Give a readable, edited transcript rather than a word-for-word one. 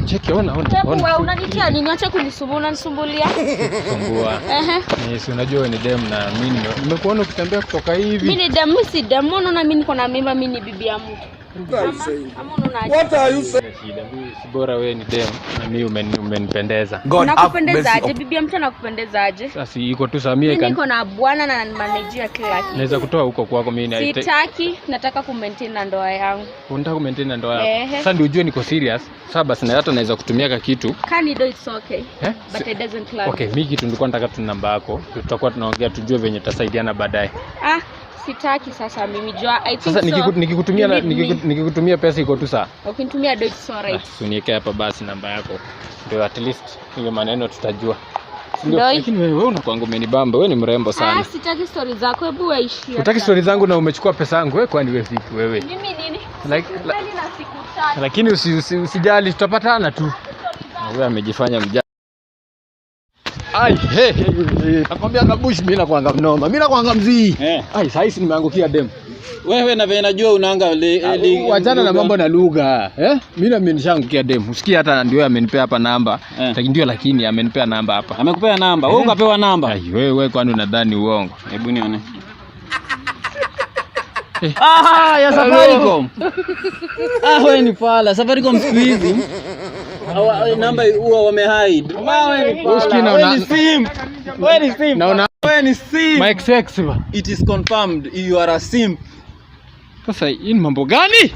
Cheki ona. Wewe unanitia nini? Acha kunisumbua, unanisumbulia. Sumbua. Si unajua ni dem na mimi nimekuona ukitembea kutoka hivi. Mimi ni dem, mimi si dem. Unaona mimi niko na mimba, mimi ni bibi ya mtu. What are you saying? Si bora wewe ni dem na mimi umenipendeza. Nakupendeza aje? Bibi ya mtu anakupendeza aje? Sasa iko tu Samia mimi niko na bwana na manage kila kitu. Naweza kutoa huko kwako mimi na sitaki, nataka ku maintain na ndoa yangu. Unataka ku maintain na ndoa yako? Sasa ndio ujue niko serious. Sasa basi na hata naweza kutumia ka kitu. Can do it's okay. But it doesn't love. Okay, mimi kitu nilikuwa nataka tu namba yako. Tutakuwa tunaongea tujue venye tutasaidiana baadaye. Sitaki sasa mimi jua. I think sasa nikikutumia pesa iko tu sawa. Ukinitumia do it's alright. Uniweke hapa basi namba yako. Ndio at least hiyo maneno tutajua. Lakini wewe unakuanga umenibamba, wewe ni mrembo sana. Sitaki stories zako, hebu waishie. Unataka stories zangu na umechukua pesa yangu wewe, kwani wewe vipi wewe? Mimi nini? Lakini usijali tutapatana tu. Wewe amejifanya mjanja. Nakwambia kabush mimi nakuanga mnoma. Mimi nakuanga mzii. Sasa hizi nimeangukia dem. Wewe na vile najua unaanga wachana na mambo na lugha. Mimi nishaangukia dem. Usikie hata ndio amenipea hapa namba. Lakini amenipea namba hapa. Amekupea namba. Wewe ukapewa namba. Wewe kwani unadhani uongo? Hebu nione. Ya Safaricom. Wewe ni pala. Safaricom siku hizi namba huwa wamehide. Wewe ni sim. Wewe ni sim. My ex. It is confirmed you are a sim. Sasa hii ni mambo gani?